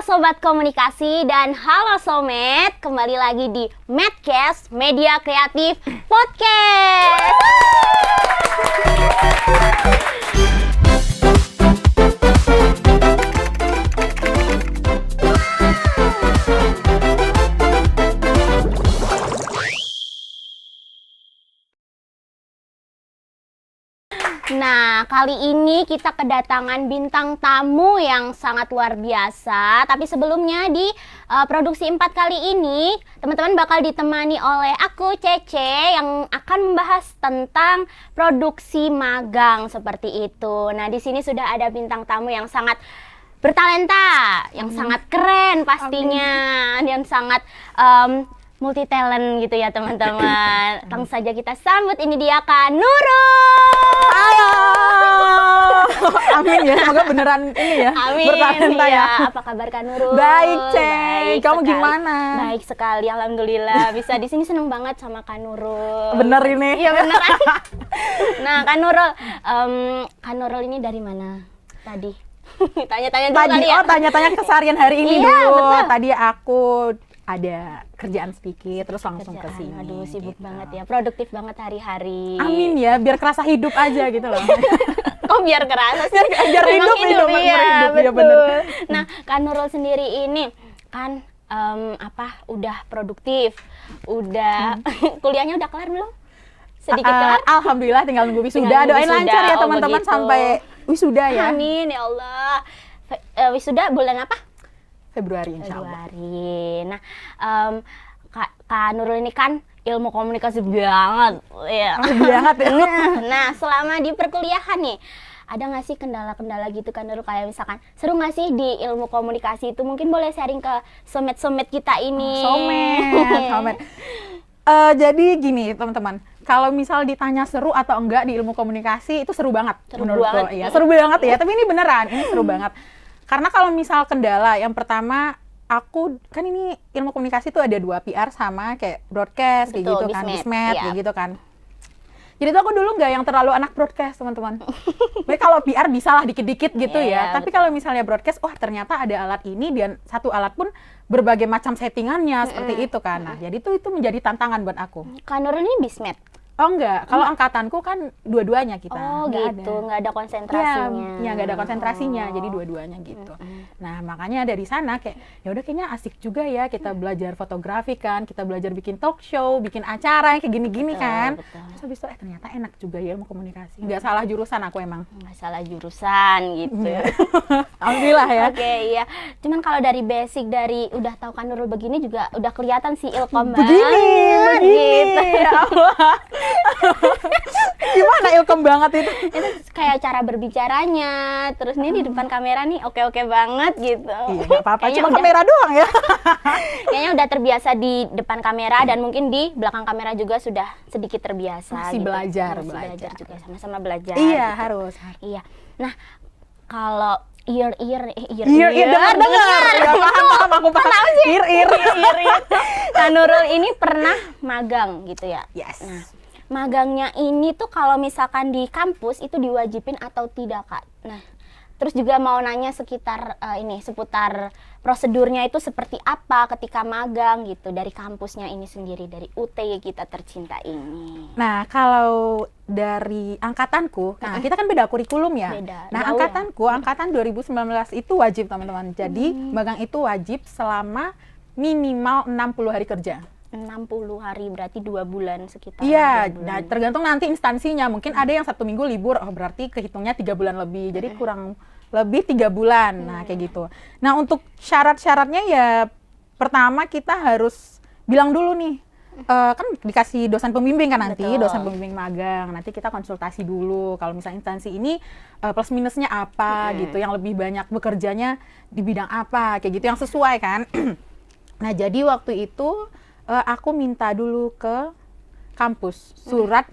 Halo Sobat Komunikasi dan halo Somet, kembali lagi di Medcast Media Kreatif Podcast. Nah, kali ini kita kedatangan bintang tamu yang sangat luar biasa. Tapi sebelumnya di produksi 4 kali ini, teman-teman bakal ditemani oleh aku, Cece, yang akan membahas tentang produksi magang seperti itu. Nah, di sini sudah ada bintang tamu yang sangat bertalenta, yang sangat keren pastinya, yang sangat multi talent gitu ya teman-teman. Langsung saja kita sambut, ini dia Kak Nurul. Halo. Amin ya, semoga beneran ini ya. Amin. Bertalenta ya. Apa kabar Kak Nurul? Baik, Cek. Baik Kamu sekali. gimana? Baik sekali, alhamdulillah. Bisa di sini, seneng banget sama Kak Nurul. Bener ini. Iya bener. Nah Kak Nurul ini dari mana tadi? Tanya-tanya dulu Tadi kali ya. tanya-tanya keseharian hari ini Iya, dulu. betul. Tadi aku ada kerjaan sedikit terus langsung ke sini. Aduh, sibuk gitu. banget ya, produktif banget hari-hari. Amin ya, biar kerasa hidup aja gitu loh. Kok biar kerasa sih? Biar Memang hidup, iya, hidup, iya, betul. bener. Nah, Kak Nurul sendiri ini kan udah produktif, udah kuliahnya udah kelar belum? Sedikit kelar? Alhamdulillah tinggal nunggu wisuda. Tinggal nunggu Doain wisuda. lancar ya Oh, teman-teman begitu. sampai wisuda ya. Amin ya Allah. Wisuda bulan apa? Februari insyaallah. Februari. Nah, Kak Nurul ini kan ilmu komunikasi banget, ya. Banget ya. Nah, selama di perkuliahan nih, ada nggak sih kendala-kendala gitu kan Nurul, kayak misalkan seru nggak sih di ilmu komunikasi itu? Mungkin boleh sharing ke somet-somet kita ini. Somet. Jadi gini teman-teman, kalau misal ditanya seru atau enggak di ilmu komunikasi itu seru banget Seru menurutku. banget. Iya, seru banget ya. Tapi ini beneran, ini seru banget. Karena kalau misal kendala, yang pertama aku kan ini ilmu komunikasi tuh ada 2 PR sama kayak broadcast kayak Betul, gitu kan, Bismed, Bismed iya. kayak gitu kan. Jadi tuh aku dulu nggak yang terlalu anak broadcast teman-teman. Tapi kalau PR bisa lah dikit-dikit gitu Iya, ya. Tapi kalau misalnya broadcast, wah ternyata ada alat ini dan satu alat pun berbagai macam settingannya seperti itu kan. Nah jadi tuh itu menjadi tantangan buat aku. Kak Nurul ini Bismed. Oh enggak, kalau angkatanku kan dua-duanya kita. Oh Nggak gitu, ada. nggak ada konsentrasinya. Iya, nggak ada konsentrasinya, Oh. jadi dua-duanya gitu. Nah, makanya dari sana kayak ya udah kayaknya asik juga ya kita belajar fotografi kan, kita belajar bikin talk show, bikin acara yang kayak gini-gini Betul, kan. betul. Terus habis itu ternyata enak juga ya ilmu komunikasi. Nggak salah jurusan aku emang. Nggak salah jurusan gitu. Alhamdulillah ya. Oke, iya. Cuman kalau dari basic, dari udah tahu Kak Nurul begini juga udah kelihatan sih ilkom Begini, banget gitu. ya Allah. Gimana ilkom banget itu? Itu kayak cara berbicaranya, terus ini di depan kamera nih oke-oke banget gitu. Iya, nggak apa-apa, Kayaknya cuma udah- kamera doang ya. Kayaknya udah terbiasa di depan kamera dan mungkin di belakang kamera juga sudah sedikit terbiasa. Masih gitu. belajar, Masih belajar belajar. juga, sama-sama belajar. Iya, gitu. harus. Iya. Nah, kalau ear dengar. Ya, paham, aku paham. Ir. Kak Nurul ini pernah magang gitu ya? Yes. Nah, magangnya ini tuh kalau misalkan di kampus itu diwajibin atau tidak, Kak? Nah, terus juga mau nanya seputar prosedurnya itu seperti apa ketika magang gitu dari kampusnya ini sendiri, dari UT kita tercinta ini. Nah, kalau dari angkatanku, nah kita kan beda kurikulum ya. Beda, Nah, jauh ya. angkatan 2019 itu wajib teman-teman. Jadi, magang itu wajib selama minimal 60 hari kerja. 60 hari berarti 2 bulan sekitar. Iya, 2 bulan. nah tergantung nanti instansinya. Mungkin ada yang 1 minggu libur, oh berarti kehitungnya 3 bulan lebih. Jadi kurang lebih 3 bulan. Nah, kayak gitu. Nah, untuk syarat-syaratnya ya pertama kita harus bilang dulu nih. Kan dikasih dosen pembimbing kan nanti, Betul. dosen pembimbing magang. Nanti kita konsultasi dulu kalau misalnya instansi ini plus minusnya apa gitu, yang lebih banyak bekerjanya di bidang apa, kayak gitu yang sesuai kan. Nah, jadi waktu itu aku minta dulu ke kampus surat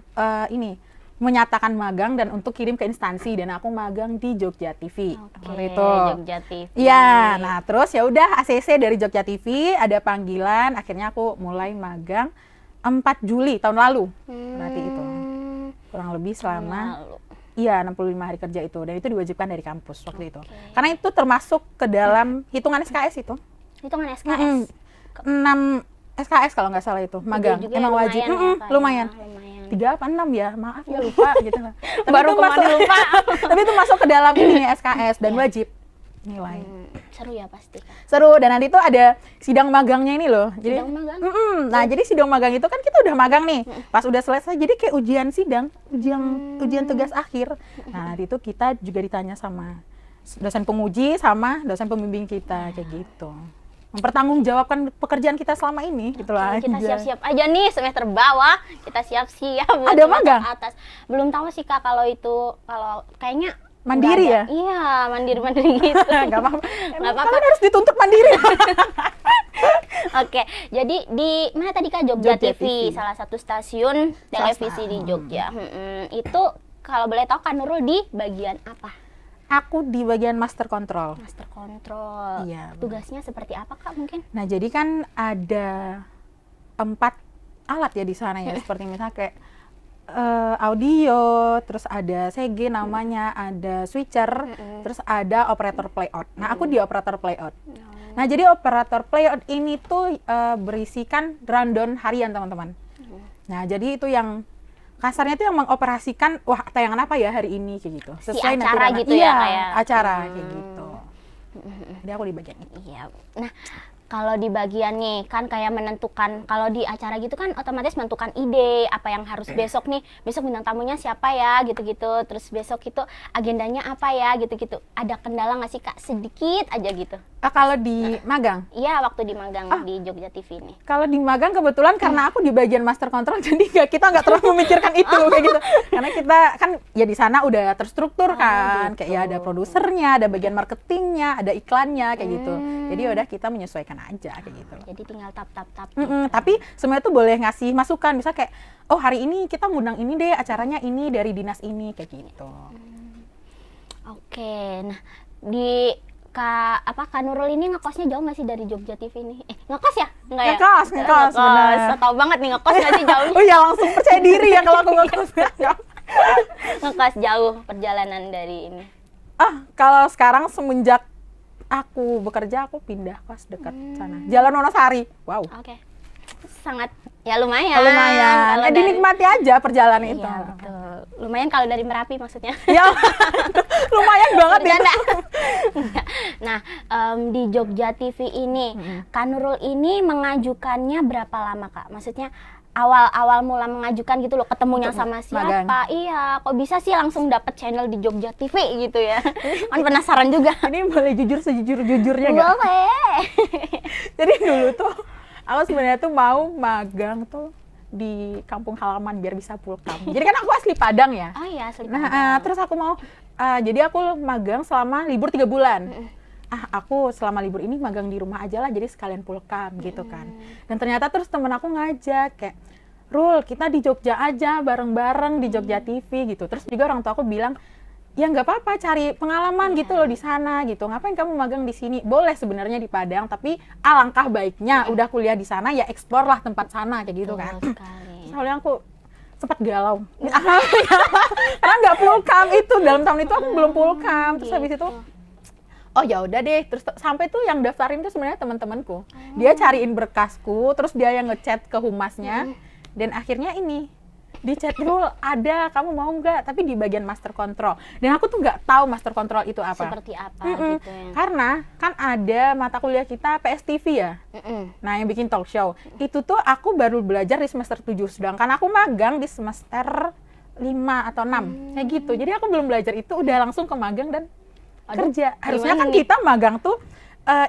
ini menyatakan magang dan untuk kirim ke instansi, dan aku magang di Jogja TV. Oke, Waktu itu. Jogja TV. Iya, nah terus ya udah ACC dari Jogja TV ada panggilan, akhirnya aku mulai magang 4 Juli tahun lalu. Berarti itu kurang lebih selama Lalu. Iya, 65 hari kerja itu, dan itu diwajibkan dari kampus waktu itu. Karena itu termasuk ke dalam hitungan SKS itu. Hitungan SKS. 6 SKS kalau nggak salah itu, magang. juga ya, Emang wajib. lumayan ya, Kak, Lumayan. ya, lumayan. 3 apa 6 ya, maaf ya lupa gitu lah. Tapi Baru itu kemarin lupa. Tapi itu masuk ke dalam ini SKS dan wajib nilai. Seru ya pasti, Kak. Seru, dan nanti tuh ada sidang magangnya ini loh. Jadi, Sidang magang? Nah, jadi sidang magang itu kan kita udah magang nih. Pas udah selesai, jadi kayak ujian sidang, ujian tugas akhir. Nah, nanti itu kita juga ditanya sama dosen penguji sama dosen pembimbing kita kayak gitu. Mempertanggungjawabkan pekerjaan kita selama ini gitu lah. Kita siap-siap aja nih semester bawah, kita siap-siap buat Ada semester magang? atas. Belum tahu sih, Kak, kalau kayaknya Mandiri nggak ada. ya? Iya, mandiri gitu. Nggak apa-apa. Nggak apa-apa. Kalian harus dituntut mandiri. Oke, jadi di mana tadi, Kak? Jogja, Jogja TV, TV. salah satu stasiun televisi di Jogja. Itu kalau boleh tahu, Kak Nurul di bagian apa? Aku di bagian master control. Master Control. Iya, benar. Tugasnya seperti apa, Kak, mungkin? Nah, jadi kan ada 4 alat ya di sana ya, seperti misalnya kayak audio, terus ada CG namanya, ada switcher, terus ada operator playout. Nah, aku di operator playout. Nah, jadi operator playout ini tuh berisikan rundown harian, teman-teman. Nah, jadi itu yang kasarnya tuh yang mengoperasikan, wah tayangan apa ya hari ini kayak gitu. Acara nanti gitu ya, iya, kayak. acara kayak gitu. Jadi aku di bagian itu. Iya. Nah, kalau di bagian nih kan kayak menentukan, kalau di acara gitu kan otomatis menentukan ide apa yang harus besok nih, besok bintang tamunya siapa ya gitu-gitu, terus besok itu agendanya apa ya gitu-gitu. Ada kendala nggak sih, Kak? Sedikit aja gitu. Kalau di magang, Iya, waktu di magang di Jogja TV ini. kalau di magang kebetulan karena aku di bagian master control, jadi kita nggak terlalu memikirkan itu kayak gitu. Karena kita kan ya di sana udah terstruktur kan, gitu. kayak ya ada produsernya, ada bagian marketingnya, ada iklannya kayak gitu. Jadi udah kita menyesuaikan aja kayak gitu. Jadi tinggal tap. Tapi semuanya tuh boleh ngasih masukan, bisa kayak oh hari ini kita ngundang ini deh, acaranya ini dari dinas ini kayak gitu. Oke, nah di Kak Nurul ini ngekosnya jauh nggak sih dari Jogja TV ini? Ngekos ya? Enggak ya? Ngekos, bener. So, tahu banget nih ngekos nggak sih jauhnya? Oh ya langsung percaya diri ya kalau aku ngekos. Ngekos jauh perjalanan dari ini. Kalau sekarang semenjak aku bekerja, aku pindah kos dekat sana. Jalan Wonosari. Wow. Oke. Sangat ya lumayan. Lumayan. Kalau dari- Dinikmati aja perjalanan itu. Iya, betul. Lumayan kalau dari Merapi maksudnya. Ya, lumayan banget ya. Bercanda. Enggak. Nah, di Jogja TV ini, Kak Nurul ini mengajukannya berapa lama, Kak? Maksudnya awal mula mengajukan gitu loh, ketemunya Untuk sama magang. siapa? Iya, kok bisa sih langsung dapet channel di Jogja TV gitu ya? Kan penasaran juga. Ini boleh jujur sejujur-jujurnya nggak? Boleh. Jadi dulu tuh aku sebenarnya tuh mau magang tuh di kampung halaman biar bisa pulkam. Jadi kan aku asli Padang ya. Oh iya, asli Nah, Padang. terus aku mau jadi aku magang selama libur 3 bulan. Aku selama libur ini magang di rumah aja lah, jadi sekalian pulkam gitu kan. Dan ternyata terus temen aku ngajak kayak, Rul, kita di Jogja aja bareng-bareng di Jogja TV gitu. Terus juga orang tua aku bilang, ya nggak apa-apa, cari pengalaman gitu loh di sana gitu. Ngapain kamu magang di sini? Boleh sebenarnya di Padang, tapi alangkah baiknya udah kuliah di sana ya explore lah tempat sana kayak gitu kan. Betul sekali. Soalnya aku sempat galau. Karena nggak pulkam itu, dalam tahun itu aku belum pulkam. Terus habis itu oh ya udah deh, terus sampai tuh yang daftarin tuh sebenarnya teman-temanku. Dia cariin berkasku, terus dia yang ngechat ke humasnya, dan akhirnya ini di chat dulu ada, kamu mau nggak? Tapi di bagian master control. Dan aku tuh nggak tahu master control itu apa. Seperti apa gitu ya. Karena kan ada mata kuliah kita PSTV ya. Nah, yang bikin talk show. Itu tuh aku baru belajar di semester 7, sedangkan aku magang di semester 5 atau 6. Kayak gitu. Jadi aku belum belajar itu, udah langsung ke magang dan kerja. Harusnya gimana kan nih? kita magang tuh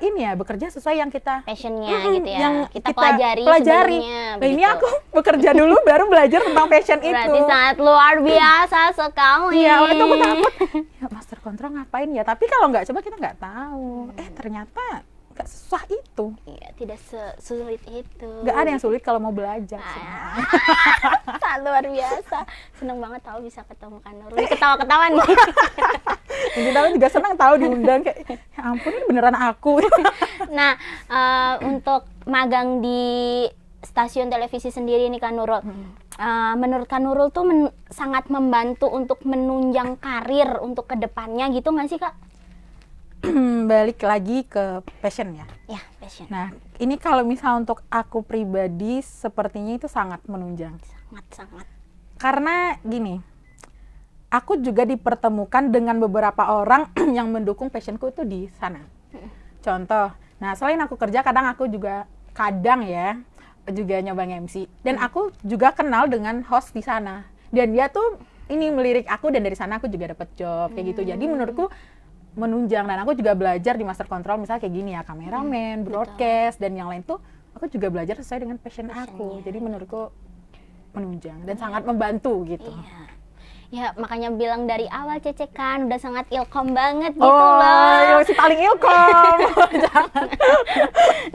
ini ya, bekerja sesuai yang kita Passionnya gitu ya. yang kita pelajari sebelumnya. Nah, ini begitu. aku bekerja dulu baru belajar tentang passion itu. Berarti sangat luar biasa sekali. Iya, waktu itu aku takut, ya master control ngapain ya? Tapi kalau nggak coba kita nggak tahu. Ternyata nggak susah itu. Iya, tidak sesulit itu. Nggak ada yang sulit kalau mau belajar. Sangat luar biasa. Seneng banget tahu bisa ketemu Kak Nurul. Ketawa-ketawa nih. Dan kita juga senang tahu diundang kayak, ya ampun ini beneran aku. Nah, untuk magang di stasiun televisi sendiri nih Kak Nurul. menurut Kak Nurul tuh sangat membantu untuk menunjang karir untuk kedepannya gitu nggak sih Kak? Balik lagi ke passion ya. Ya, passion. Nah, ini kalau misal untuk aku pribadi sepertinya itu sangat menunjang. Sangat. Karena gini, aku juga dipertemukan dengan beberapa orang yang mendukung passionku itu di sana. Contoh, nah selain aku kerja, kadang aku juga juga nyoba MC. Dan aku juga kenal dengan host di sana. Dan dia tuh ini melirik aku, dan dari sana aku juga dapat job kayak gitu. Jadi menurutku menunjang, dan aku juga belajar di master control misalnya kayak gini ya, kameramen, broadcast, dan yang lain tuh aku juga belajar sesuai dengan passion aku. Jadi menurutku menunjang dan sangat membantu gitu. Iya. Ya makanya bilang dari awal Cece kan udah sangat ilkom banget gitu loh. Oh, si paling ilkom.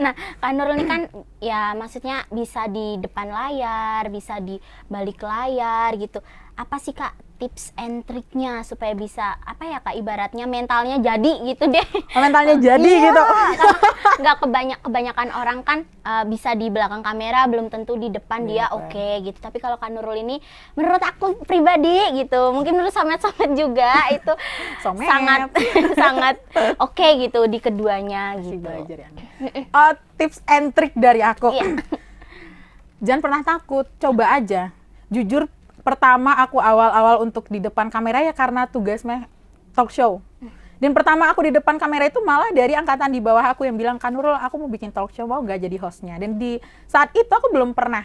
Nah, Kak Nurul ini kan ya maksudnya bisa di depan layar, bisa di balik layar gitu. Apa sih Kak tips and triknya supaya bisa apa ya Kak ibaratnya mentalnya jadi gitu deh. Mentalnya jadi Iya, gitu. Nggak kebanyakan orang kan bisa di belakang kamera, belum tentu di depan dia oke gitu. Tapi kalau Kak Nurul ini menurut aku pribadi gitu, mungkin menurut Somet-somet juga itu sangat oke gitu di keduanya gitu. Belajar ya. Tips and trick dari aku. Iya. Jangan pernah takut, coba aja. Jujur, pertama aku awal-awal untuk di depan kamera ya karena tugasnya talk show. Dan pertama aku di depan kamera itu malah dari angkatan di bawah aku yang bilang, Kak Nurul, aku mau bikin talk show, mau nggak jadi hostnya? Dan di saat itu aku belum pernah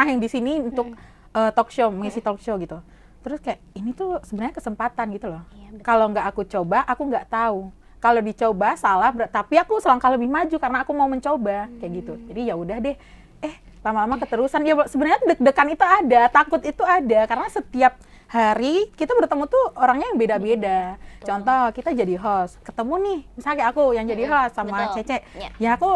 yang di sini untuk talk show, mengisi talk show gitu. Terus kayak ini tuh sebenarnya kesempatan gitu loh. Iya, kalau nggak aku coba, aku nggak tahu. Kalau dicoba salah, tapi aku selangkah lebih maju karena aku mau mencoba kayak gitu. Jadi ya udah deh. Lama-lama keterusan ya, sebenarnya deg-degan itu ada, takut itu ada, karena setiap hari kita bertemu tuh orangnya yang beda-beda. Contoh kita jadi host, ketemu nih misalnya kayak aku yang jadi host sama Cece, ya aku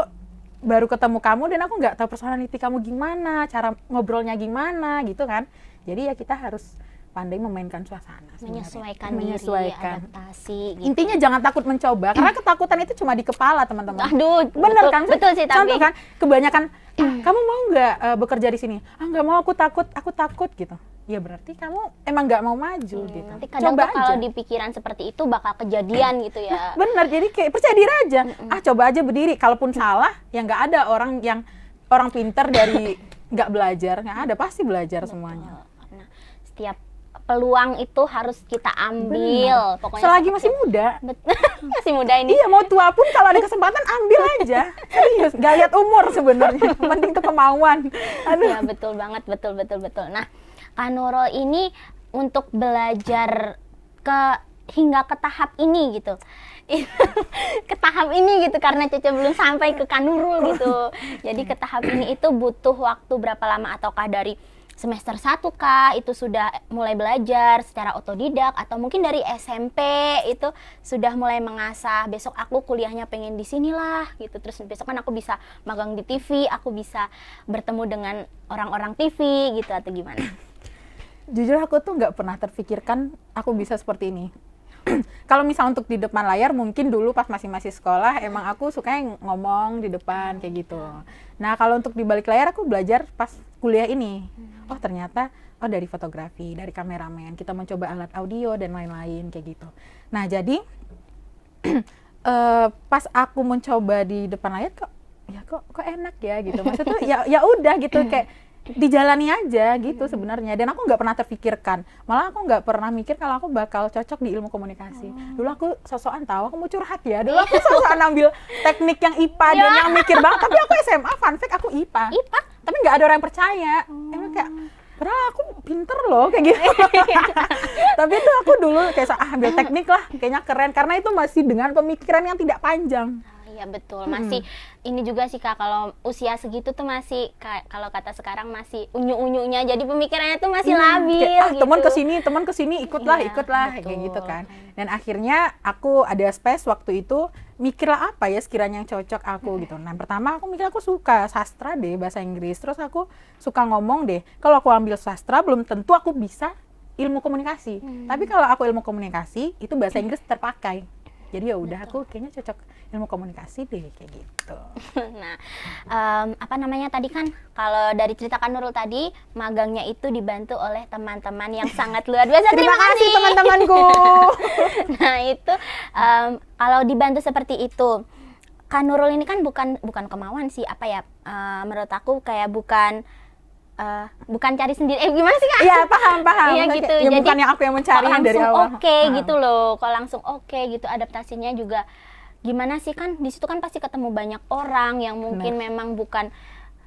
baru ketemu kamu dan aku nggak tahu personality kamu gimana, cara ngobrolnya gimana gitu kan. Jadi ya kita harus pandai memainkan suasana, menyesuaikan diri, adaptasi gitu. Intinya jangan takut mencoba, karena ketakutan itu cuma di kepala teman-teman. Aduh, bener kan? Betul sih tapi. Contoh kan, kebanyakan kamu mau nggak bekerja di sini? Nggak mau, aku takut gitu. Ya berarti kamu emang nggak mau maju gitu. Nanti kadang coba kalau di pikiran seperti itu bakal kejadian gitu ya. Bener, jadi kayak percaya diri aja. Coba aja berdiri. Kalaupun salah, ya nggak ada orang pinter dari nggak belajar, nggak ada, pasti belajar semuanya. Karena setiap peluang itu harus kita ambil. Pokoknya selagi masih muda. Masih muda ini. Iya, mau tua pun kalau ada kesempatan ambil aja. Serius, gak lihat umur sebenarnya. Penting itu kemauan. Aduh. Ya betul banget, betul. Nah, Kak Nurul ini untuk belajar hingga ke tahap ini gitu. Ke tahap ini gitu karena Cece belum sampai ke Kak Nurul gitu. Jadi ke tahap ini itu butuh waktu berapa lama, ataukah dari semester 1 kah itu sudah mulai belajar secara otodidak, atau mungkin dari SMP itu sudah mulai mengasah, besok aku kuliahnya pengen di sinilah gitu, terus besok kan aku bisa magang di TV, aku bisa bertemu dengan orang-orang TV gitu, atau gimana? Jujur aku tuh nggak pernah terfikirkan aku bisa seperti ini. Kalau misal untuk di depan layar, mungkin dulu pas masih sekolah emang aku sukanya ngomong di depan kayak gitu. Nah kalau untuk di balik layar aku belajar pas kuliah ini. Oh ternyata dari fotografi, dari kameramen, kita mencoba alat audio dan lain-lain kayak gitu. Nah jadi pas aku mencoba di depan layar kok enak ya gitu. Maksudnya tuh ya udah gitu, kayak dijalani aja gitu sebenarnya. Dan aku nggak pernah terfikirkan, malah aku nggak pernah mikir kalau aku bakal cocok di ilmu komunikasi. Dulu aku sosokan tahu aku mau curhat ya, dulu aku sosokan ambil teknik yang IPA dan yang mikir banget, tapi aku SMA, fun fact, aku IPA tapi nggak ada orang yang percaya. Emang kayak padahal aku pinter loh kayak gitu. Tapi itu aku dulu kayak ambil teknik lah, kayaknya keren karena itu masih dengan pemikiran yang tidak panjang. Iya betul, masih ini juga sih Kak, kalau usia segitu tuh masih kalau kata sekarang masih unyu-unyunya, jadi pemikirannya tuh masih labil kayak, gitu. Teman kesini ikutlah betul. Kayak gitu kan. Dan akhirnya aku ada space waktu itu, mikirlah apa ya sekiranya yang cocok aku gitu. Nah pertama aku mikir aku suka sastra deh, bahasa Inggris, terus aku suka ngomong deh. Kalau aku ambil sastra belum tentu aku bisa ilmu komunikasi, tapi kalau aku ilmu komunikasi itu bahasa Inggris terpakai. Jadi ya udah aku kayaknya cocok ilmu komunikasi deh kayak gitu. Nah, apa namanya tadi kan kalau dari cerita Kak Nurul tadi magangnya itu dibantu oleh teman-teman yang sangat luar biasa. Terima kasih teman-temanku. Nah itu kalau dibantu seperti itu, Kak Nurul ini kan bukan kemauan sih, apa ya? Menurut aku kayak bukan cari sendiri. Gimana sih Kak? Iya paham. Iya gitu. Ya, Jadi bukan yang aku yang mencari kok dari langsung awal. oke gitu loh. Kalau langsung oke gitu adaptasinya juga gimana sih, kan di situ kan pasti ketemu banyak orang yang mungkin memang bukan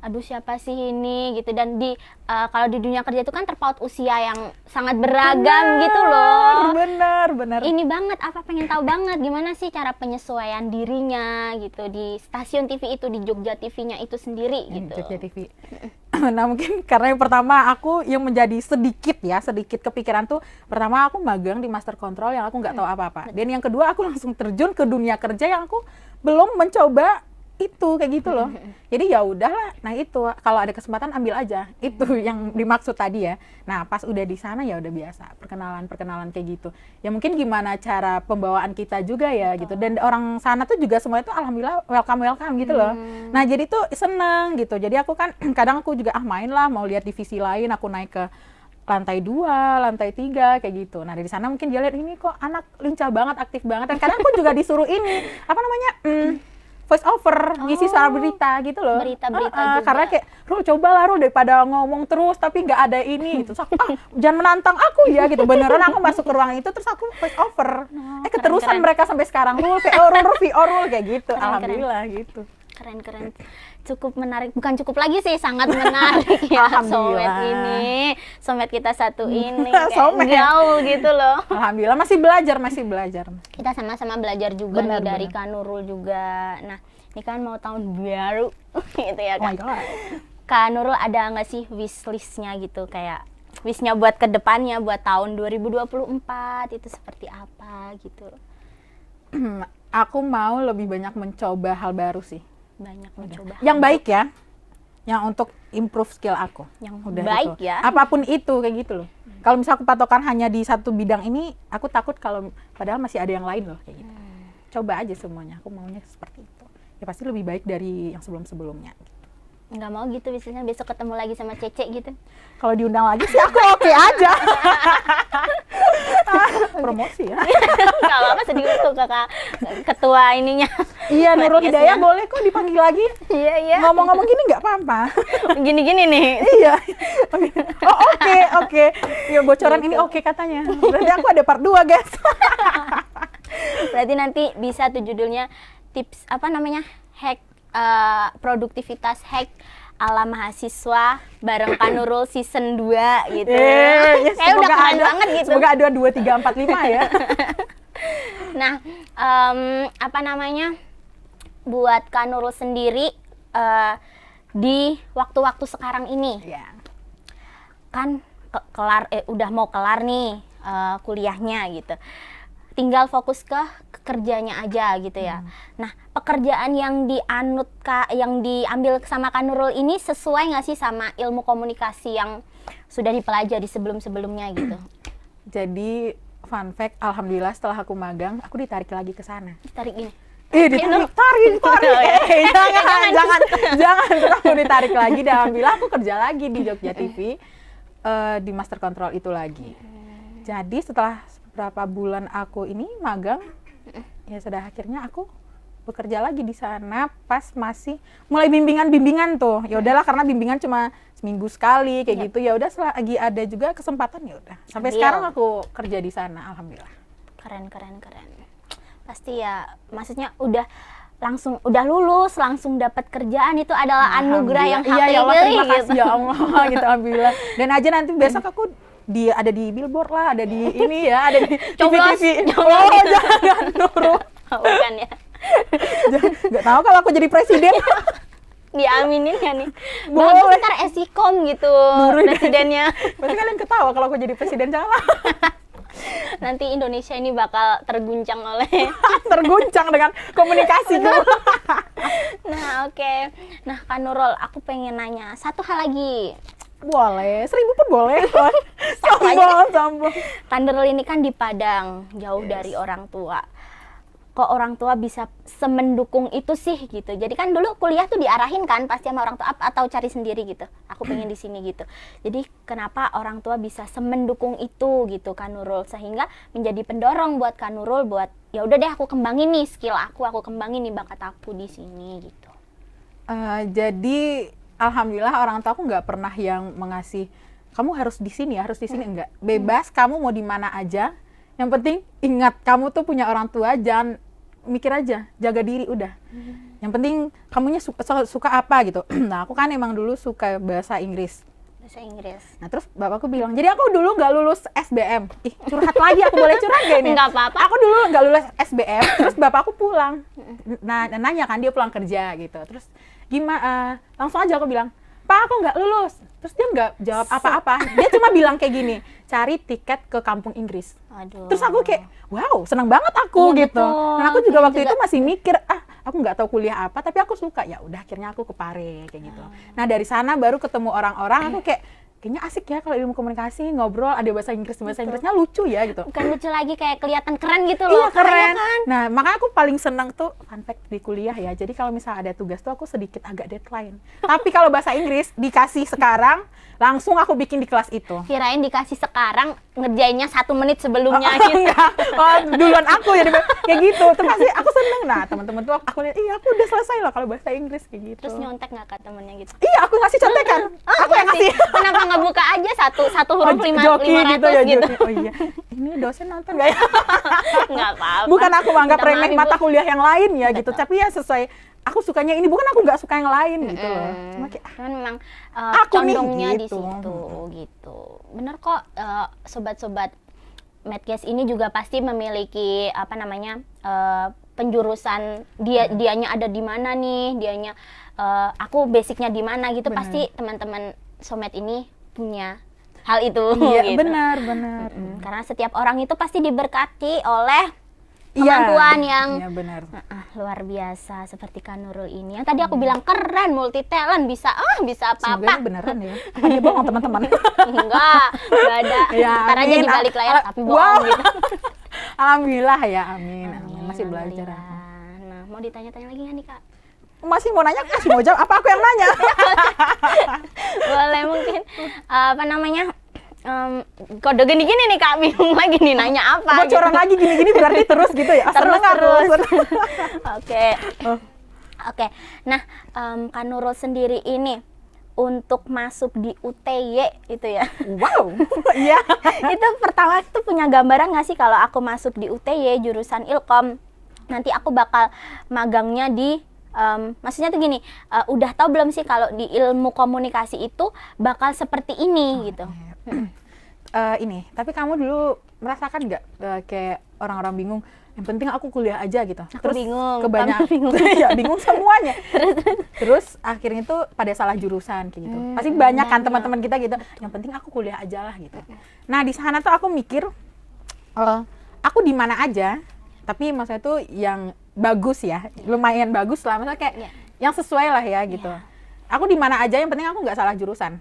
aduh siapa sih ini gitu, dan kalau di dunia kerja itu kan terpaut usia yang sangat beragam gitu loh. Bener. Ini banget pengen tahu banget gimana sih cara penyesuaian dirinya gitu di stasiun TV itu, di Jogja TV-nya itu sendiri gitu. Jogja TV. Nah mungkin karena yang pertama aku yang menjadi sedikit kepikiran tuh, pertama aku magang di Master Control yang aku nggak tahu apa-apa, dan yang kedua aku langsung terjun ke dunia kerja yang aku belum mencoba itu kayak gitu loh. Jadi ya udahlah, nah itu kalau ada kesempatan ambil aja, itu yang dimaksud tadi ya. Nah pas udah di sana ya udah biasa perkenalan kayak gitu ya, mungkin gimana cara pembawaan kita juga ya gitu, dan orang sana tuh juga semua itu alhamdulillah welcome gitu loh. Nah jadi tuh seneng gitu, jadi aku kan kadang aku juga main lah, mau lihat divisi lain, aku naik ke lantai 2, lantai 3 kayak gitu. Nah dari sana mungkin dia lihat ini kok anak lincah banget, aktif banget, dan kadang aku juga disuruh ini apa namanya voice over, ngisi suara berita gitu loh. Berita-berita juga. Karena kayak, Rul cobalah Rul, daripada ngomong terus tapi nggak ada ini gitu. Terus aku, jangan menantang aku ya gitu. Beneran aku masuk ke ruang itu, terus aku voice over. Keterusan mereka sampai sekarang, Rul, Rul kayak gitu. Alhamdulillah gitu. Keren. Cukup menarik, bukan cukup lagi sih, sangat menarik ya somet ini, somet kita satu ini kayak gaul gitu loh. Alhamdulillah masih belajar. Kita sama-sama belajar juga nih dari Kak Nurul juga. Nah ini kan mau tahun baru gitu ya Kak. Oh my God. Kak Nurul ada nggak sih wishlist-nya gitu, kayak wishnya buat kedepannya, buat tahun 2024 itu seperti apa gitu? Aku mau lebih banyak mencoba hal baru sih. Banyak mencoba yang baik ya, yang untuk improve skill aku, yang udah baik itu. Ya, apapun itu kayak gitu loh. Kalau misalnya aku patokan hanya di satu bidang ini, aku takut kalau padahal masih ada yang lain loh kayak gitu. Coba aja semuanya, aku maunya seperti itu ya, pasti lebih baik dari yang sebelumnya gitu. Nggak mau gitu misalnya besok ketemu lagi sama Cece gitu? Kalau diundang lagi sih aku oke aja. Promosi ya. Nggak apa-apa, sedih tuh kakak ketua ininya. Iya, Nurul Hidayah boleh kok dipanggil lagi. Iya. Ngomong-ngomong gini nggak apa-apa. Gini-gini nih. Iya. Oh oke. Ya bocoran ini oke katanya. Berarti aku ada part 2 guys. Berarti nanti bisa tuh judulnya tips apa namanya, hack produktivitas hack ala mahasiswa bareng Kak Nurul season 2 gitu. Kayak udah keren banget gitu. Semoga ada 2, 3, 4, 5 ya. Nah, apa namanya, buat Kak Nurul sendiri di waktu-waktu sekarang ini, kan udah mau kelar nih kuliahnya gitu. Tinggal fokus ke kerjanya aja gitu ya. Nah, pekerjaan yang diambil sama Kak Nurul ini sesuai nggak sih sama ilmu komunikasi yang sudah dipelajari sebelum-sebelumnya gitu? Jadi fun fact, alhamdulillah setelah aku magang, aku ditarik lagi ke sana. Ditarik ini? Ditarik. Jangan, aku ditarik lagi, dan alhamdulillah aku kerja lagi di Jogja TV di Master Control itu lagi. Jadi setelah beberapa bulan aku ini magang, ya sudah akhirnya aku bekerja lagi di sana pas masih mulai bimbingan tuh. Ya udahlah, karena bimbingan cuma seminggu sekali kayak gitu. Ya udah, lagi ada juga kesempatan, ya udah. Sampai sekarang aku kerja di sana, alhamdulillah. Keren. Pasti ya, maksudnya udah lulus langsung dapat kerjaan, itu adalah anugerah yang iya, ya Allah, terima kasih gitu. Ya Allah gitu, alhamdulillah. Dan aja nanti besok aku ada di billboard lah, ada di ini ya, ada di TV. Jangan Nurul. Bukan ya. Nggak tahu kalau aku jadi presiden. Diaminin ya nih. Bagus ntar Esikom gitu presidennya. Pasti kalian ketawa kalau aku jadi presiden, jangan. Nanti Indonesia ini bakal terguncang dengan komunikasi. Nah oke. Nah Kak Nurul, aku pengen nanya satu hal lagi. Boleh, 1000 pun boleh. Sombong. Kak Nurul ini kan di Padang, jauh dari orang tua. kok orang tua bisa semendukung itu sih gitu. Jadi kan dulu kuliah tuh diarahin kan pasti sama orang tua atau cari sendiri gitu. Aku pengen di sini gitu. Jadi kenapa orang tua bisa semendukung itu gitu Kak Nurul, sehingga menjadi pendorong buat Kak Nurul buat ya udah deh aku kembangin nih skill aku kembangin nih bakat aku di sini gitu. Jadi alhamdulillah orang tua aku nggak pernah yang mengasih kamu harus di sini ya, harus di sini, enggak. Bebas, kamu mau di mana aja. Yang penting ingat kamu tuh punya orang tua, jangan mikir aja, jaga diri udah. Yang penting kamunya suka apa gitu. Nah, aku kan emang dulu suka bahasa Inggris. Bahasa Inggris. Nah, terus bapakku bilang, jadi aku dulu nggak lulus SBM. Ih, curhat lagi, aku boleh curhat gak ini? Nggak apa-apa. Aku dulu nggak lulus SBM, terus bapakku pulang. Nah, nanya kan, dia pulang kerja gitu. Terus gimana? Langsung aja aku bilang, Pak, aku nggak lulus. Terus dia nggak jawab apa-apa. Dia cuma bilang kayak gini, cari tiket ke kampung Inggris. Aduh. Terus aku kayak, wow, senang banget aku Iya, gitu. betul. Dan aku juga Kayak waktu itu masih mikir, aku nggak tahu kuliah apa, tapi aku suka. Ya udah, akhirnya aku ke Pare kayak gitu. Nah, dari sana baru ketemu orang-orang, aku kayak kayaknya asik ya kalau ilmu komunikasi, ngobrol, ada bahasa Inggrisnya lucu ya gitu. Bukan lucu lagi, kayak kelihatan keren gitu loh. Iya, keren. Kan? Nah, makanya aku paling senang tuh fun fact di kuliah ya. Jadi kalau misalnya ada tugas tuh aku sedikit agak deadline. Tapi kalau bahasa Inggris dikasih sekarang, langsung aku bikin di kelas itu. Kirain dikasih sekarang, ngerjainnya 1 menit sebelumnya gitu. Enggak. Oh, duluan aku ya kayak gitu. Terus pasti aku seneng. Nah, teman-teman tuh aku lihat, iya aku udah selesai loh kalau bahasa Inggris kayak gitu. Terus nyontek nggak ke temennya gitu? Iya, aku ngasih contekan. Aku yang ngasih. Kenapa nggak buka aja satu huruf Joki 500 gitu ya, gitu? joki. Oh iya. Ini dosen nonton nggak ya? Nggak apa-apa. Bukan aku anggap Minta remeh maaf, mata Ibu. kuliah yang lain ya gitu. Betul. Tapi ya sesuai aku sukanya ini, bukan aku nggak suka yang lain gitu loh. Cuma kayak Cuman memang aku nih, condongnya di gitu. situ gitu. Bener kok, sobat-sobat Medcast ini juga pasti memiliki apa namanya penjurusan dianya ada di mana nih, dianya aku basicnya di mana gitu. Bener. Pasti teman-teman Somed ini punya hal itu. Iya, gitu. benar. Karena setiap orang itu pasti diberkati oleh Iya. kemampuan yang Iya, benar. luar biasa seperti Kak Nurul ini. Yang tadi aku bilang keren, multi talent, bisa Semoga apa-apa. ini beneran ya. Apa dia bohong teman-teman? Enggak ada. Ya, Ntar aja amin. di balik layar tapi Wow. bohong gitu. Alhamdulillah ya, amin. Masih belajar. Alhamdulillah. Nah, mau ditanya-tanya lagi nggak nih Kak? Masih mau nanya, masih mau jawab. Apa aku yang nanya? Boleh mungkin apa namanya? Kode gini-gini nih Kak, bingung lagi nih nanya apa. Bocoran lagi gini-gini berarti terus gitu ya? Terus. Terus. Oke. Oke. Nah, Kak Nurul sendiri ini untuk masuk di UTY itu ya. Wow. Iya. Itu pertama tuh punya gambaran nggak sih kalau aku masuk di UTY jurusan Ilkom, nanti aku bakal magangnya di maksudnya tuh gini, udah tahu belum sih kalau di ilmu komunikasi itu bakal seperti ini gitu. Ini, tapi kamu dulu merasakan nggak kayak orang-orang bingung, yang penting aku kuliah aja gitu. Aku bingung, Kebanyakan kamu bingung. ya bingung semuanya. Terus akhirnya tuh pada salah jurusan kayak gitu. Pasti banyak kan teman-teman kita gitu. Yang penting aku kuliah aja lah gitu. Nah, di sana tuh aku mikir aku di mana aja, tapi maksudnya tuh yang bagus ya, lumayan bagus lah. Maksudnya kayak yang sesuai lah ya gitu. Aku di mana aja, yang penting aku nggak salah jurusan.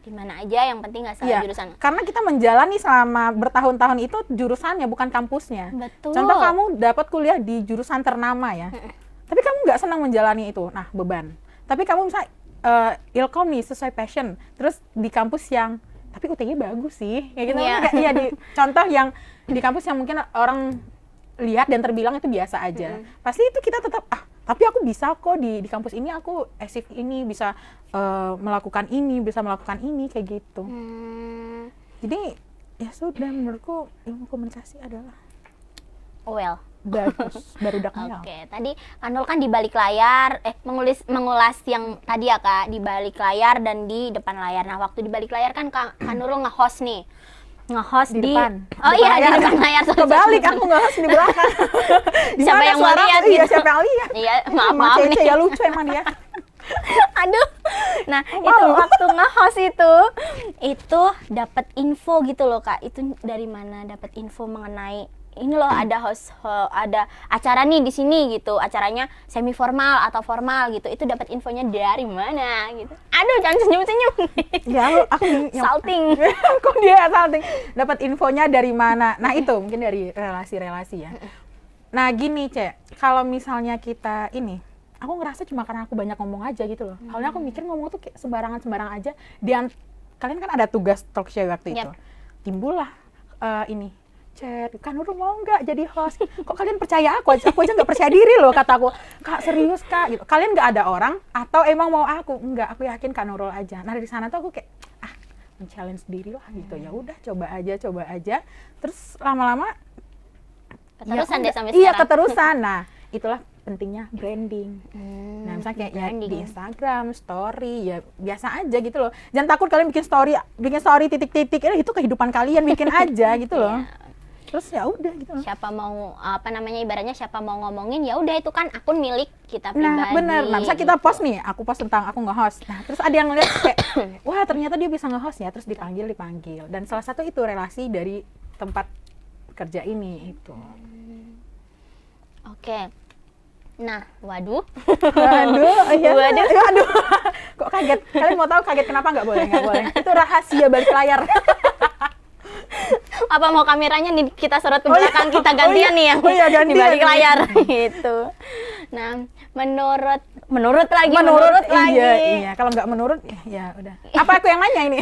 Di mana aja yang penting nggak salah Iya, jurusan. karena kita menjalani selama bertahun-tahun itu jurusannya, bukan kampusnya. Betul. Contoh kamu dapat kuliah di jurusan ternama ya, tapi kamu nggak senang menjalani itu, nah beban. Tapi kamu misalnya Ilkom nih sesuai passion, terus di kampus yang, tapi UTY bagus sih, kayak gitu. Iya. Iya, di contoh yang di kampus yang mungkin orang lihat dan terbilang itu biasa aja. Pasti itu kita tetap tapi aku bisa kok di kampus ini, aku esif ini bisa melakukan ini kayak gitu. Jadi ya sudah, menurutku ilmu komunikasi adalah bagus, barudak Oke, Mel. tadi Kanul kan di balik layar, mengulas yang tadi ya Kak, di balik layar dan di depan layar. Nah, waktu di balik layar kan Kanul nge-host nih. Nge-host Di depan. Oh Depan iya, layar. di depan layar. Kebalik, aku nggak harus di belakang. Di Siapa mana yang mau suara? lihat Iya, gitu. siapa yang lihat? Iya, maaf Emang Cece nih. ya, lucu emang dia. Aduh. Nah, Wow. itu waktu nge-host itu dapat info gitu loh Kak. Itu dari mana dapat info mengenai ini loh, ada ada acara nih di sini gitu. Acaranya semi formal atau formal gitu. Itu dapat infonya dari mana gitu. Aduh, jangan senyum-senyum. Ya, aku Salting. Kok dia salting? Dapat infonya dari mana? Nah, itu mungkin dari relasi-relasi ya. Nah gini Cek, kalau misalnya kita ini, aku ngerasa cuma karena aku banyak ngomong aja gitu loh. Awalnya aku mikir ngomong tuh kayak sembarangan aja. Kalian kan ada tugas talk show waktu itu. Timbullah ini, Cek, Kak Nurul mau nggak jadi host? Kok kalian percaya aku aja nggak percaya diri loh, kataku. Kak serius Kak, gitu. Kalian nggak ada orang atau emang mau aku? Enggak, aku yakin Kak Nurul aja. Nah dari sana tuh aku kayak men-challenge diri lah gitu. Ya udah coba aja. Terus lama-lama Keterusan deh sampai iya sekarang. keterusan. Nah itulah pentingnya branding. Nah misalnya kayak ya, branding. di Instagram story ya biasa aja gitu loh. Jangan takut kalian bikin story titik-titik, itu kehidupan kalian, bikin aja gitu loh. Terus ya udah gitu loh. Siapa mau ibaratnya siapa mau ngomongin ya udah itu kan akun milik kita pribadi. Nah bener, nah misalnya kita post nih, aku post tentang aku nge-host. Nah terus ada yang ngeliat kayak, wah ternyata dia bisa nge-host ya, terus dipanggil. Dan salah satu itu relasi dari tempat kerja ini itu. Oke. Nah, waduh. Waduh. Kok kaget? Kalian mau tahu kaget kenapa? Nggak boleh. Itu rahasia balik layar. Apa mau kameranya nih kita sorot ke belakang, kita gantian nih yang di balik layar gitu. Nah, menurut lagi. Iya. Kalau nggak menurut, ya udah. Apa aku yang nanya ini?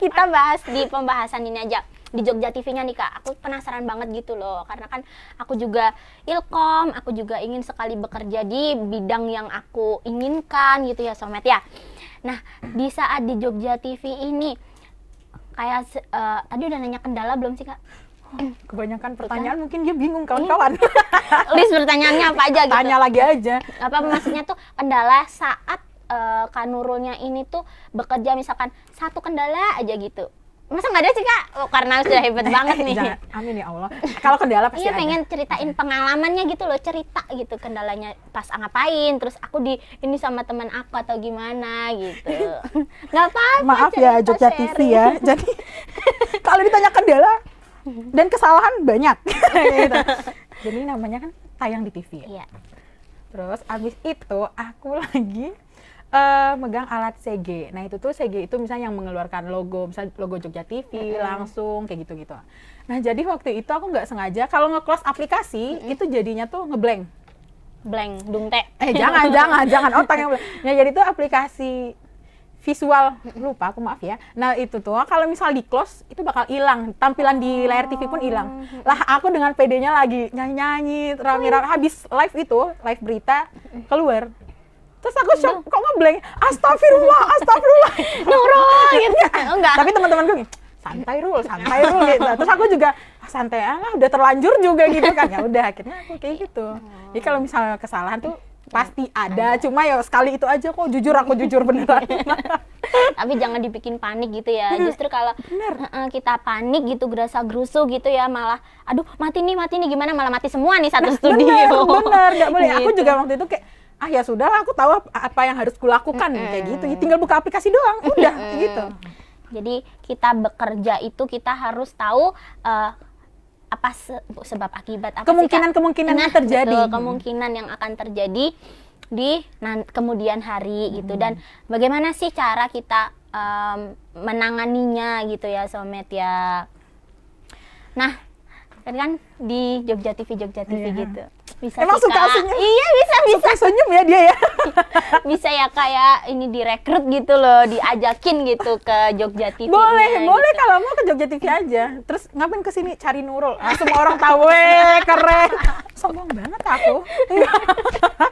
Kita bahas di pembahasan ini aja. Di Jogja TV-nya nih Kak, aku penasaran banget gitu loh. Karena kan aku juga ilkom, aku juga ingin sekali bekerja di bidang yang aku inginkan gitu ya Somet ya. Nah, di saat di Jogja TV ini, kayak tadi udah nanya kendala belum sih Kak? Kebanyakan pertanyaan mungkin dia bingung kawan-kawan. List pertanyaannya apa aja gitu? Tanya lagi aja. Apa maksudnya tuh kendala saat Kak Nurulnya ini tuh bekerja misalkan satu kendala aja gitu. Masa nggak ada sih Kak? Oh, karena sudah hebat banget nih. Jangan, amin ya Allah. Kalau kendala pasti iya, ada. pengen ceritain pengalamannya gitu loh, cerita gitu kendalanya pas ngapain, terus aku ini sama teman aku atau gimana gitu. Nggak apa-apa. Maaf ya Jogja TV ya. Jadi kalau ditanya kendala dan kesalahan banyak. Gitu. Jadi namanya kan tayang di TV ya. Iya. Terus abis itu aku lagi megang alat CG. Nah itu tuh CG itu misalnya yang mengeluarkan logo, misalnya logo Jogja TV langsung kayak gitu-gitu. Nah jadi waktu itu aku nggak sengaja kalau nge-close aplikasi itu jadinya tuh ngeblank. Blank, dungte. Jangan otak yang blank. Nah jadi tuh aplikasi visual, lupa aku maaf ya. Nah itu tuh kalau misal di-close itu bakal hilang, tampilan di layar TV pun hilang. Lah aku dengan PD-nya lagi nyanyi-nyanyi, rame-rame habis live berita keluar. Terus aku shock, kok ngeblank? Astagfirullah. Nurul gitu. Enggak. Tapi teman-teman gue, santai Rul gitu. Terus aku juga santai udah terlanjur juga gitu kan. Ya udah akhirnya aku kayak gitu. Jadi kalau misalnya kesalahan tuh pasti ada. Cuma ya sekali itu aja kok aku jujur beneran. Tapi jangan dibikin panik gitu ya. Justru kalau kita panik gitu, gerasa-gerusu gitu ya, malah aduh mati nih gimana, malah mati semua nih satu studio. Bener, nggak boleh. Aku Gitu. juga waktu itu kayak ya sudahlah, aku tahu apa yang harus kulakukan kayak gitu. Tinggal buka aplikasi doang, udah gitu. Jadi kita bekerja itu kita harus tabu apa sebab akibat apa Kemungkinan yang terjadi. Betul, kemungkinan yang akan terjadi di kemudian hari gitu. Dan bagaimana sih cara kita menanganinya gitu ya Somet ya. Nah, kan di Jogja TV gitu. Bisa Emang sih, suka Kak. senyum? Iya, bisa. Suka senyum ya dia ya. Bisa ya kayak ini direkrut gitu loh, diajakin gitu ke Jogja TV. Boleh gitu. kalau mau ke Jogja TV aja. Terus ngapain kesini cari Nurul? Semua orang tahu, keren. Sombong banget aku.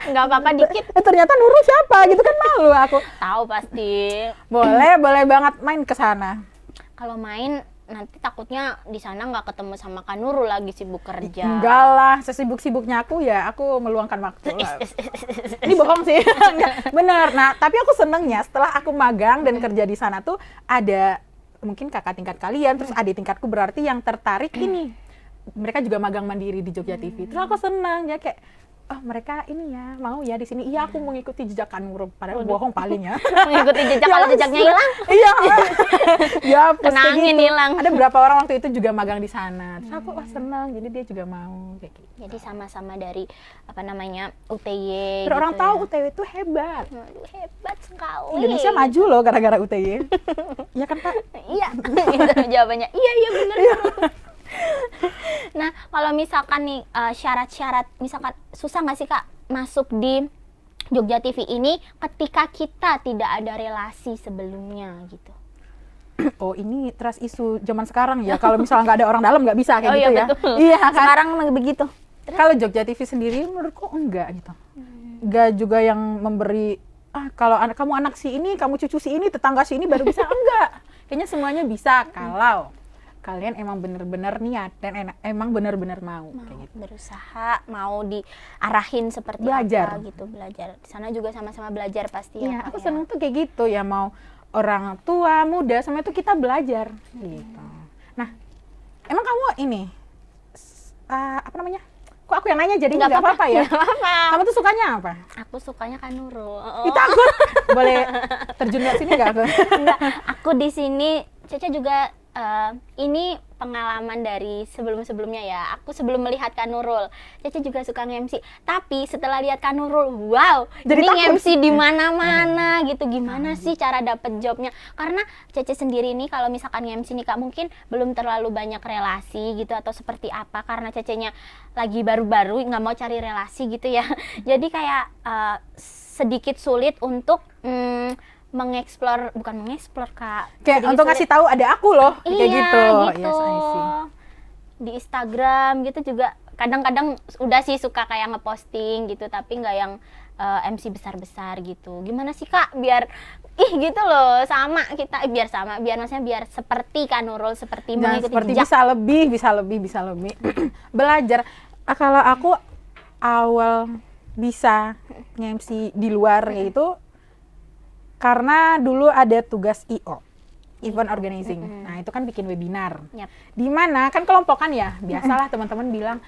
Nggak apa-apa dikit. Ternyata Nurul siapa? Gitu kan malu aku. Tahu pasti. Boleh banget main ke sana. Kalau main nanti takutnya di sana nggak ketemu sama Kak Nurul, lagi sibuk kerja. Enggak lah, sesibuk-sibuknya aku meluangkan waktu lah. Ini bohong sih. Bener. Nah, tapi aku senengnya setelah aku magang dan kerja di sana tuh ada mungkin kakak tingkat kalian, terus adik tingkatku berarti yang tertarik ini. Mereka juga magang mandiri di Jogja TV. Terus aku senang ya kayak mereka ini ya mau ya di sini. Iya, aku mau ngikuti jejak Kak Nurul. Padahal bohong paling ya. Mengikuti jejak, kalau jejaknya hilang. Iya. Ya, kena angin gitu. hilang. Ada beberapa orang waktu itu juga magang di sana. Terus aku senang, jadi dia juga mau kayak gitu. Jadi sama-sama dari UTY. Biar orang gitu tahu ya. UTY itu hebat. Aduh, hebat sekali. Indonesia maju loh gara-gara UTY. Iya kan Pak? Iya. Itu jawabannya. Iya benar. Nah, kalau misalkan nih syarat-syarat, misalkan susah nggak sih Kak masuk di Jogja TV ini ketika kita tidak ada relasi sebelumnya gitu? Oh, ini trust isu zaman sekarang ya. Kalau misalnya nggak ada orang dalam nggak bisa kayak gitu ya. Betul. Iya kan. Sekarang begitu. Kalau Jogja TV sendiri menurutku enggak gitu. Enggak juga yang memberi kalau kamu anak si ini, kamu cucu si ini, tetangga si ini baru bisa, enggak. Kayaknya semuanya bisa kalau kalian emang bener-bener niat dan emang bener-bener mau kayak gitu. Berusaha mau diarahin seperti Belajar. apa gitu, belajar. Di sana juga sama-sama belajar pasti Iya, ya. Kak, aku ya. seneng tuh kayak gitu ya, mau orang tua, muda, sama itu kita belajar gitu. Nah, emang kamu ini apa namanya? Kok aku yang nanya jadi nggak apa-apa ya? Nggak apa-apa. Kamu tuh sukanya apa? Aku sukanya Kak Nurul. Ih, takut. Boleh terjun ke sini nggak aku? Enggak, aku di sini Caca juga ini pengalaman dari sebelum-sebelumnya ya. Aku sebelum melihat Kak Nurul, Caca juga suka nge-MC. Tapi setelah lihat Kak Nurul, wow, Jadi ini takut. nge-MC di mana-mana gitu. Gimana sih cara dapet jobnya? Karena Caca sendiri nih kalau misalkan nge-MC nih Kak, mungkin belum terlalu banyak relasi gitu atau seperti apa, karena Cacanya lagi baru-baru nggak mau cari relasi gitu ya. Jadi kayak sedikit sulit untuk bukan mengeksplor Kak, Kayak sedikit untuk sulit. ngasih tahu ada aku loh, kayak Iya, gitu. gitu. Yes, I see. Di Instagram gitu juga kadang-kadang udah sih suka kayak ngeposting gitu, tapi nggak yang MC besar-besar gitu. Gimana sih Kak biar gitu loh, sama kita biar maksudnya biar seperti Kak Nurul, seperti Nah, mengikuti seperti jejak. bisa lebih belajar. Kalau aku awal bisa nge-MC di luar kayak gitu karena dulu ada tugas IO, event organizing. Nah, itu kan bikin webinar. Yap. Di mana kan kelompokan ya, biasalah teman-teman bilang,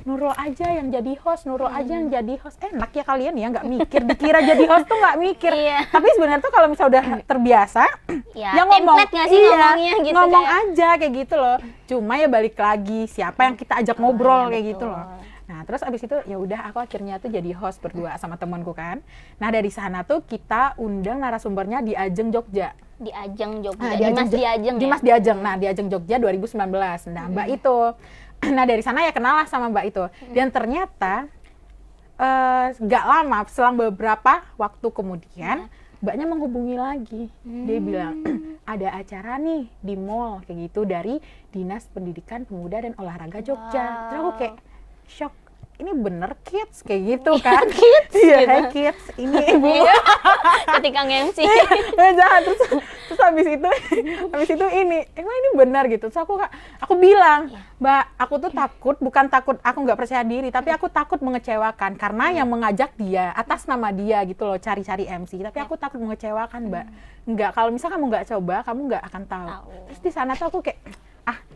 Nurul aja yang jadi host, Nurul aja yang jadi host. Enak ya kalian ya, nggak mikir, dikira jadi host tuh nggak mikir. Iya. Tapi sebenarnya tuh kalau misalnya udah terbiasa, Ya, template nggak sih ngomongnya gitu, ngomong kayak. aja kayak gitu loh. Cuma ya balik lagi, siapa yang kita ajak ngobrol iya, kayak betul. gitu loh. Nah, terus abis itu ya udah aku akhirnya tuh jadi host berdua sama temanku kan. Nah, dari sana tuh kita undang narasumbernya di Ajeng Jogja. Di Ajeng Jogja, Nah, Dimas di Ajeng ya. Dimas di Ajeng. Nah, di Ajeng Jogja 2019. Nah, Mbak itu. Nah, dari sana ya kenal lah sama Mbak itu. Dan ternyata gak lama, selang beberapa waktu kemudian, Mbaknya menghubungi lagi. Dia bilang, ada acara nih di mall kayak gitu dari Dinas Pendidikan Pemuda dan Olahraga Jogja. Terus aku kayak shock. Ini bener kids kayak gitu kan? Kids, Iya, gitu. hey kids. Ini ibu. Ketika nge-MC. Jangan terus habis itu ini emang ini benar gitu. Terus aku bilang, Mbak, aku tuh takut, bukan takut aku nggak percaya diri, tapi aku takut mengecewakan karena yang mengajak dia atas nama dia gitu loh, cari-cari MC. Tapi aku takut mengecewakan, Mbak. Enggak, kalau misalnya kamu nggak coba, kamu nggak akan tahu. Terus di sana tuh aku kayak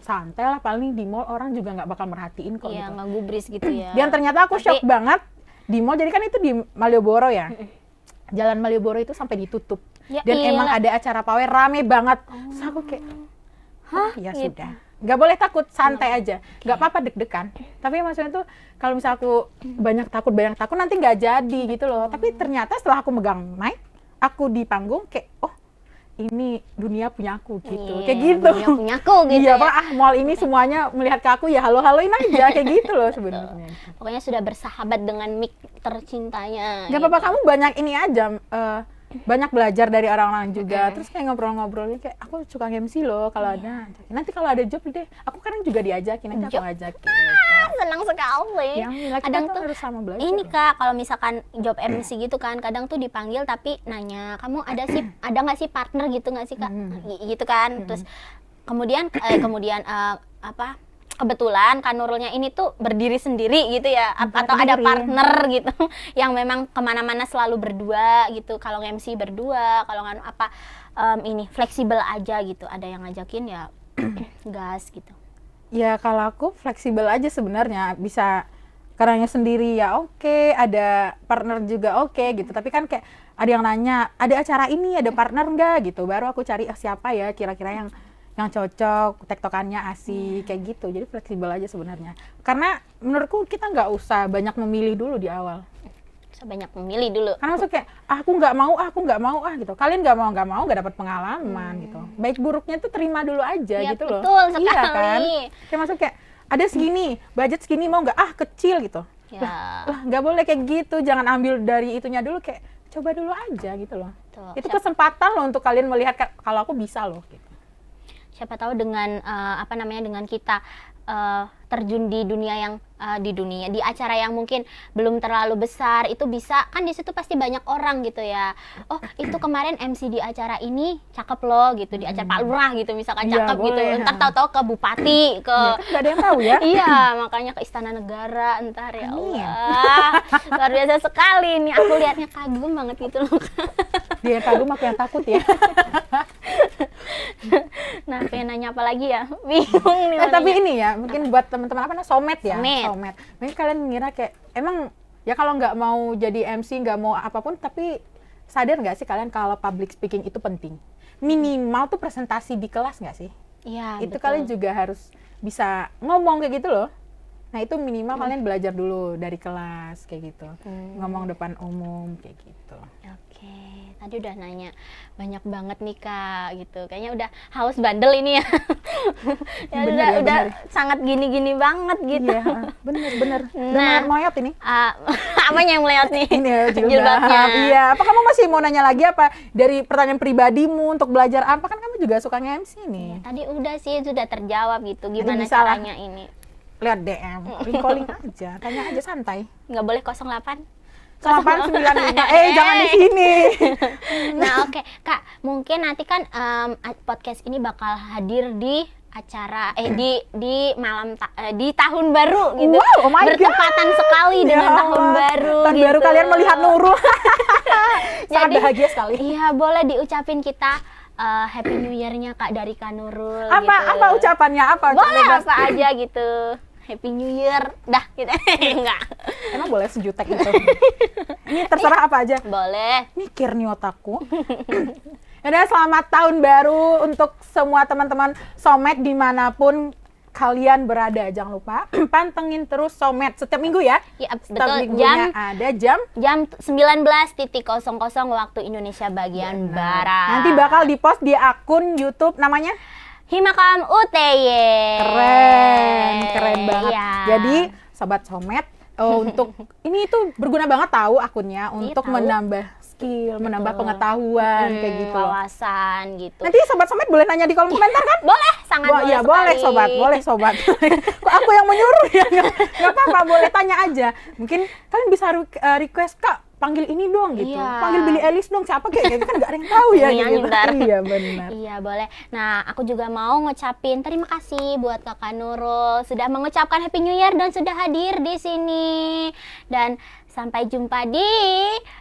santai lah, paling di mall orang juga nggak bakal merhatiin kok. Iya, gitu. nggak gubris gitu ya. Dan ternyata aku shock banget di mall, jadi kan itu di Malioboro ya. Jalan Malioboro itu sampai ditutup. Ya Dan emang iyalah. ada acara pawai rame banget. Terus aku kayak, ya gitu. sudah. Nggak boleh takut, santai aja. Nggak apa-apa deg-degan. Tapi maksudnya tuh, kalau misalnya aku banyak takut nanti nggak jadi gitu loh. Tapi ternyata setelah aku megang mic, aku di panggung kayak, oh ini dunia punya aku gitu. Iya, Kayak gitu. dunia punya aku gitu Iya, ya. Pak, mall ini semuanya melihat ke aku ya halo-haloin aja kayak gitu loh sebenarnya. Pokoknya sudah bersahabat dengan mic tercintanya. Gak apa-apa, kamu banyak ini aja, banyak belajar dari orang-orang juga. Terus kayak ngobrol-ngobrolnya kayak, aku suka MC loh kalau ada. Nanti kalau ada job deh, aku kan juga diajakin, nanti aku ngajakin. Senang sekali. Ya, kita Kadang tuh tuh harus sama belajar. ini Kak, kalau misalkan job MC gitu kan, kadang tuh dipanggil tapi nanya, kamu ada nggak sih partner gitu nggak sih Kak? Gitu kan. Terus kemudian kebetulan Kak Nurulnya ini tuh berdiri sendiri gitu ya, atau ada Berdiri. partner gitu yang memang kemana-mana selalu berdua gitu. Kalau MC berdua, kalau nggak ini fleksibel aja gitu. Ada yang ngajakin ya gas gitu. Ya kalau aku fleksibel aja sebenarnya, bisa karanya sendiri ya oke, ada partner juga oke gitu. Tapi kan kayak ada yang nanya, ada acara ini, ada partner enggak gitu. Baru aku cari siapa ya kira-kira yang cocok, tektokannya asik kayak gitu. Jadi fleksibel aja sebenarnya. Karena menurutku kita nggak usah banyak memilih dulu di awal. usah banyak memilih dulu. Karena maksudnya kayak aku nggak mau gitu. Kalian nggak mau nggak dapat pengalaman gitu. Baik buruknya tuh terima dulu aja Ya, gitu loh. betul Iya kan? sekali. Kayak maksudnya kayak ada segini, budget segini mau nggak? Kecil gitu. Ya. Lah nggak boleh kayak gitu. Jangan ambil dari itunya dulu, kayak coba dulu aja gitu loh. Betul. Itu kesempatan loh untuk kalian melihat kalau aku bisa loh gitu. Siapa tahu dengan dengan kita terjun di dunia yang di acara yang mungkin belum terlalu besar, itu bisa kan di situ pasti banyak orang gitu ya. Oh, itu kemarin MC di acara ini cakep loh gitu, di acara Pak Lurah gitu misalkan Iya, cakep gitu. boleh. Entar tahu-tahu ke bupati, ke Ya, kan nggak ada yang tahu ya. iya, makanya ke Istana Negara entar, ya Amin. Allah. Luar biasa sekali nih, aku lihatnya kagum banget gitu loh. Dia yang kagum, aku yang takut ya. Nah, pengen nanya apa lagi ya? Bingung nih. Tapi nanya. ini ya, mungkin buat teman-teman apa namanya, somet ya. Somet. Mungkin kalian ngira kayak emang ya kalau nggak mau jadi MC, nggak mau apapun, tapi sadar nggak sih kalian kalau public speaking itu penting? Minimal tuh presentasi di kelas nggak sih? Iya, Itu betul. kalian juga harus bisa ngomong kayak gitu loh. Nah itu minimal kalian belajar dulu dari kelas kayak gitu. Ngomong depan umum kayak gitu. Oke, tadi udah nanya banyak banget nih Kak gitu. Kayaknya udah haus bandel ini ya. Ya Bener udah ya, udah bener. sangat gini-gini banget gitu. Iya, bener. Nah. Udah moyot ini. Apanya yang melihat nih? Ini ya, Jilbabnya. Iya, apa kamu masih mau nanya lagi apa? Dari pertanyaan pribadimu untuk belajar apa? Kan kamu juga suka nge-MC nih. Tadi udah sih sudah terjawab gitu. Gimana bisa lah. caranya ini? Lihat DM, calling aja, tanya aja santai. Nggak boleh 08. 895. Jangan di sini. Nah, oke. Kak, mungkin nanti kan podcast ini bakal hadir di acara di malam di tahun baru gitu. Wow, oh my Bertepatan God. sekali dengan Ya tahun Allah. baru Tahun gitu. baru kalian melihat Nurul. Sangat Jadi, bahagia sekali. Iya, boleh diucapin kita Happy New Year-nya Kak dari Kak Nurul Apa gitu. apa ucapannya apa? Boleh Bebas. apa aja gitu. Happy New Year. Dah gitu. Enggak. Emang boleh sejutek itu? Ini terserah apa aja. Boleh. Mikir nih otakku. Yaudah, selamat tahun baru untuk semua teman-teman Somet dimanapun kalian berada. Jangan lupa pantengin terus Somet setiap minggu ya. Ya, Setiap betul. minggunya ada jam 19.00 waktu Indonesia bagian Barat. nanti bakal dipost di akun YouTube namanya. Himakam UTY. Keren banget. Iya. Jadi sobat Somet, untuk ini itu berguna banget tahu akunnya untuk tahu. menambah skill, menambah pengetahuan kayak gitu loh. Wawasan gitu. Nanti sobat Somet boleh nanya di kolom komentar kan? Boleh, sangat boleh Iya, boleh sekali. sobat. Kok aku yang menyuruh ya? Nggak apa-apa, boleh tanya aja. Mungkin kalian bisa request, Kak, panggil ini dong gitu. Iya. Panggil Billie Eilish dong, siapa kayak gitu kan nggak ada yang tahu ya. Nyanyi Gitu. ntar. Iya, benar. Iya, boleh. Nah, aku juga mau ngucapin terima kasih buat Kakak Nurul sudah mengucapkan Happy New Year dan sudah hadir di sini. Dan sampai jumpa di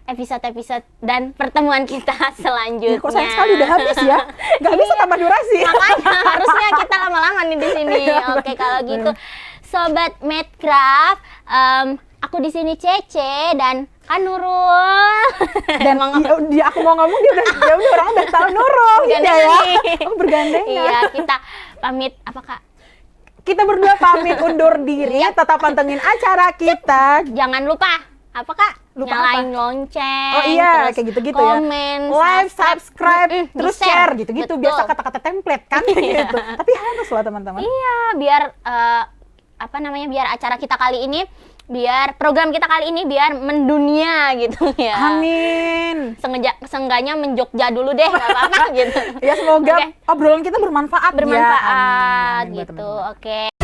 episode-episode dan pertemuan kita selanjutnya. Kok sayang sekali udah habis ya? Nggak bisa tambah durasi. Makanya harusnya kita lama-lama nih di sini. Oke, kalau gitu Sobat Medcraft, aku di sini Cece dan Kak Nurul. Dan dia aku mau ngomong dia udah orang udah tahu Nurul gitu Bergandengan ya. nih. Oh, bergandengan. Iya, kita pamit apa Kak? Kita berdua pamit undur diri, tetap pantengin acara kita. Jangan lupa apa Kak? Lupa Nyalain lonceng. Oh iya, terus kayak gitu-gitu ya. komen, Like, subscribe, terus di-share. share gitu-gitu. Betul. Biasa kata-kata template kan gitu. Tapi harus loh teman-teman. Iya, biar biar acara kita kali ini, biar program kita kali ini biar mendunia gitu ya. Amin. Seenggaknya menjogja dulu deh, nggak apa-apa gitu. Ya semoga Oke. obrolan kita bermanfaat, ya. Bermanfaat Amin. Buat gitu. teman-teman. Oke.